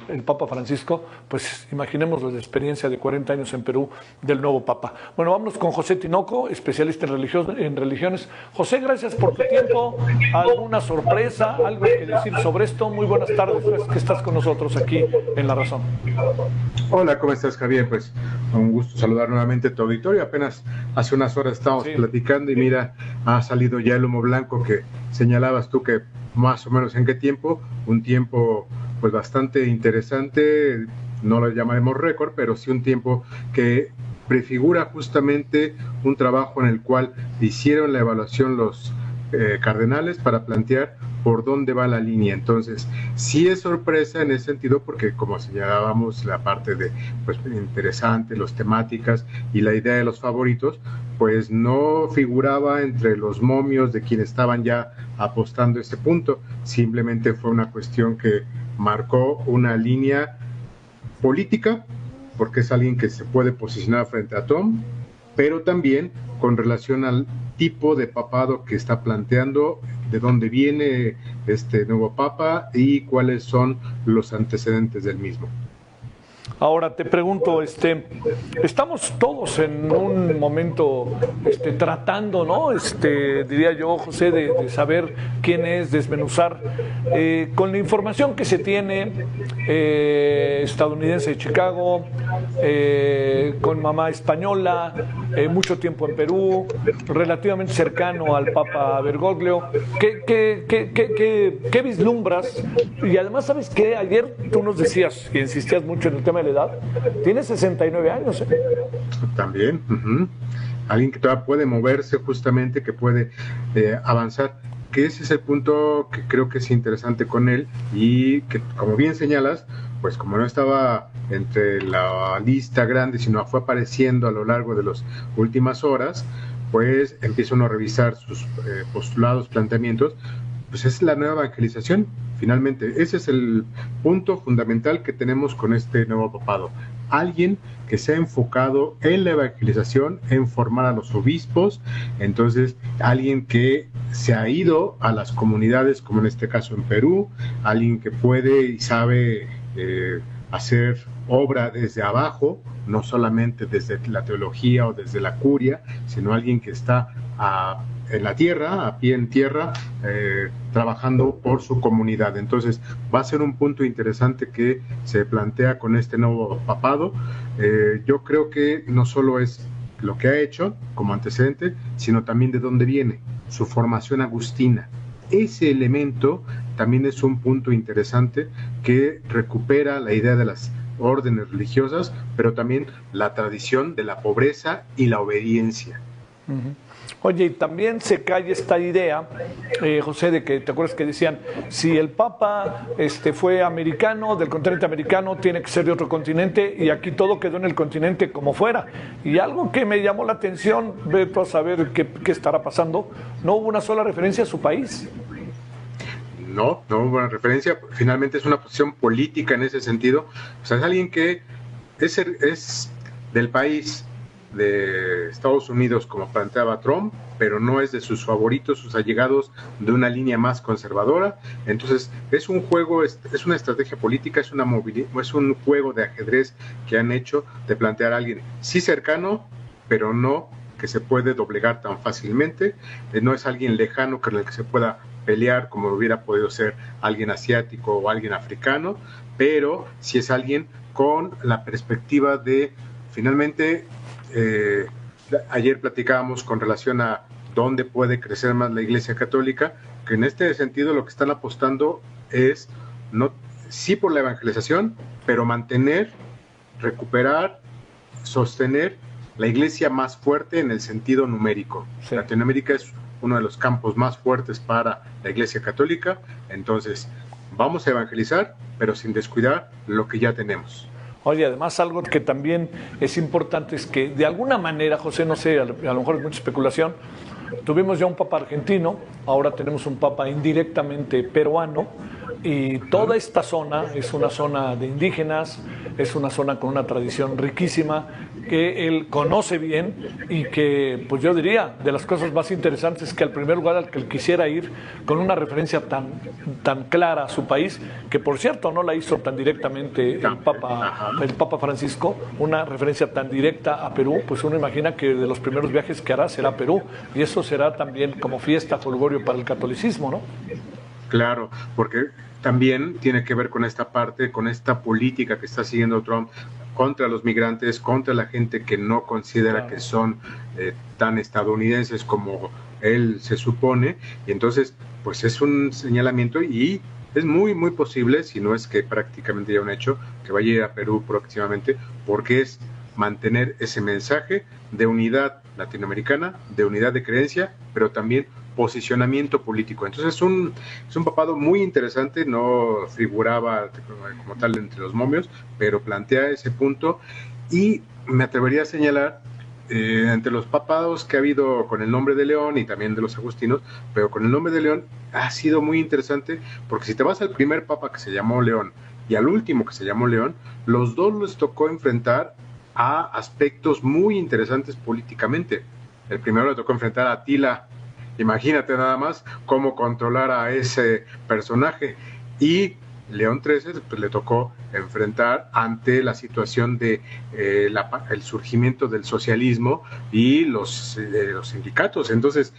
el Papa Francisco, pues imaginemos la experiencia de 40 años en Perú del nuevo Papa. Bueno, vámonos con José Tinoco, especialista en religiones. José, gracias por tu tiempo. ¿Alguna sorpresa, algo que decir sobre esto? Muy buenas tardes, gracias que estás con nosotros aquí en La Razón. Hola, ¿cómo estás, Javier? Pues un gusto saludar nuevamente a tu auditorio. Apenas hace unas horas estábamos platicando y mira, ha salido ya el humo blanco que señalabas tú, que más o menos en qué tiempo, un tiempo pues bastante interesante, no lo llamaremos récord, pero sí un tiempo que prefigura justamente un trabajo en el cual hicieron la evaluación los cardenales para plantear por dónde va la línea. Entonces, sí es sorpresa en ese sentido porque, como señalábamos, la parte de pues interesante, las temáticas y la idea de los favoritos, pues no figuraba entre los momios de quienes estaban ya apostando este punto. Simplemente fue una cuestión que marcó una línea política, porque es alguien que se puede posicionar frente a Trump, pero también con relación al tipo de papado que está planteando, de dónde viene este nuevo papa y cuáles son los antecedentes del mismo. Ahora te pregunto, estamos todos en un momento tratando, ¿no? Diría yo, José, de saber quién es, desmenuzar. Con la información que se tiene, estadounidense de Chicago, con mamá española, mucho tiempo en Perú, relativamente cercano al Papa Bergoglio, ¿qué vislumbras? Y además, ¿sabes qué? Ayer tú nos decías, y insistías mucho en el tema de la edad, tiene 69 años. También, alguien que todavía puede moverse justamente, que puede avanzar, que ese es el punto que creo que es interesante con él y que, como bien señalas, pues como no estaba entre la lista grande, sino fue apareciendo a lo largo de las últimas horas, pues empieza uno a revisar sus postulados, planteamientos, pues es la nueva evangelización. Finalmente, ese es el punto fundamental que tenemos con este nuevo papado. Alguien que se ha enfocado en la evangelización, en formar a los obispos, entonces alguien que se ha ido a las comunidades, como en este caso en Perú, alguien que puede y sabe hacer obra desde abajo, no solamente desde la teología o desde la curia, sino alguien que está en la tierra, a pie en tierra, trabajando por su comunidad. Entonces va a ser un punto interesante que se plantea con este nuevo papado. Yo creo que no solo es lo que ha hecho como antecedente, sino también de dónde viene, su formación agustina. Ese elemento también es un punto interesante que recupera la idea de las órdenes religiosas, pero también la tradición de la pobreza y la obediencia. Oye, y también se cae esta idea, José, de que te acuerdas que decían, si el Papa fue americano, del continente americano, tiene que ser de otro continente, y aquí todo quedó en el continente como fuera. Y algo que me llamó la atención, vete a saber qué estará pasando, no hubo una sola referencia a su país. No hubo una referencia, finalmente es una posición política en ese sentido. O sea, es alguien que es del país de Estados Unidos, como planteaba Trump, pero no es de sus favoritos, sus allegados, de una línea más conservadora. Entonces es un juego, es una estrategia política, es un juego de ajedrez que han hecho de plantear a alguien sí cercano, pero no que se puede doblegar tan fácilmente. No es alguien lejano con el que se pueda pelear como hubiera podido ser alguien asiático o alguien africano, pero sí es alguien con la perspectiva de, finalmente, ayer platicábamos con relación a dónde puede crecer más la Iglesia Católica, que en este sentido lo que están apostando es, sí por la evangelización, pero mantener, recuperar, sostener la Iglesia más fuerte en el sentido numérico. Sí. Latinoamérica es uno de los campos más fuertes para la Iglesia Católica, entonces vamos a evangelizar, pero sin descuidar lo que ya tenemos. Oye, además algo que también es importante es que de alguna manera, José, no sé, a lo mejor es mucha especulación, tuvimos ya un papa argentino, ahora tenemos un papa indirectamente peruano, Y toda esta zona es una zona de indígenas, es una zona con una tradición riquísima que él conoce bien y que, pues yo diría, de las cosas más interesantes es que al primer lugar al que él quisiera ir con una referencia tan clara a su país, que por cierto no la hizo tan directamente el Papa Francisco, una referencia tan directa a Perú, pues uno imagina que de los primeros viajes que hará será Perú, y eso será también como fiesta, folgorio para el catolicismo, ¿no? Claro, porque también tiene que ver con esta parte, con esta política que está siguiendo Trump contra los migrantes, contra la gente que no considera que son tan estadounidenses como él se supone, y entonces pues es un señalamiento y es muy muy posible, si no es que prácticamente ya un hecho, que vaya a ir a Perú próximamente, porque es mantener ese mensaje de unidad latinoamericana, de unidad de creencia, pero también posicionamiento político. Entonces es un papado muy interesante, no figuraba como tal entre los momios, pero plantea ese punto y me atrevería a señalar entre los papados que ha habido con el nombre de León y también de los agustinos, pero con el nombre de León ha sido muy interesante porque si te vas al primer papa que se llamó León y al último que se llamó León, los dos les tocó enfrentar a aspectos muy interesantes políticamente. El primero le tocó enfrentar a Atila. Imagínate nada más cómo controlar a ese personaje. Y León XIII pues, le tocó enfrentar ante la situación de el surgimiento del socialismo y los sindicatos. Entonces,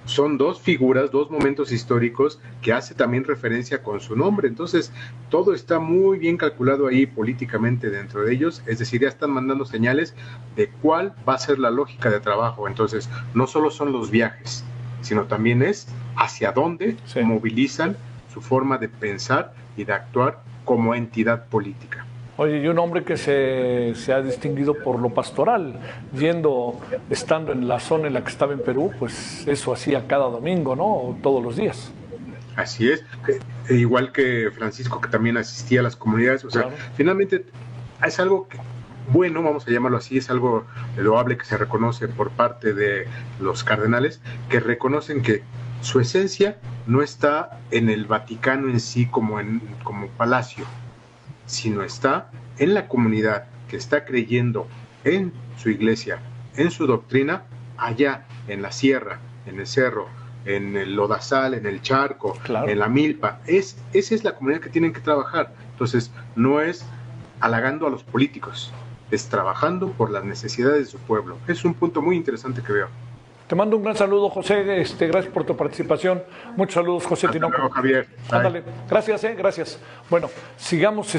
son dos figuras, dos momentos históricos que hace también referencia con su nombre. Entonces, todo está muy bien calculado ahí políticamente dentro de ellos. Es decir, ya están mandando señales de cuál va a ser la lógica de trabajo. Entonces, no solo son los viajes, sino también es hacia dónde movilizan su forma de pensar y de actuar como entidad política. Oye, y un hombre que se ha distinguido por lo pastoral, estando en la zona en la que estaba en Perú, pues eso hacía cada domingo, ¿no? O todos los días. Así es, igual que Francisco, que también asistía a las comunidades, o sea, finalmente es algo que, bueno, vamos a llamarlo así, es algo loable que se reconoce por parte de los cardenales, que reconocen que su esencia no está en el Vaticano en sí como palacio, sino está en la comunidad que está creyendo en su iglesia, en su doctrina, allá en la sierra, en el cerro, en el lodazal, en el charco, en la milpa. Esa es la comunidad que tienen que trabajar. Entonces, no es halagando a los políticos, es trabajando por las necesidades de su pueblo. Es un punto muy interesante que veo. Te mando un gran saludo, José. Gracias por tu participación. Muchos saludos, José Tinoco. Hasta luego, Javier. Ándale. Gracias, gracias. Bueno, sigamos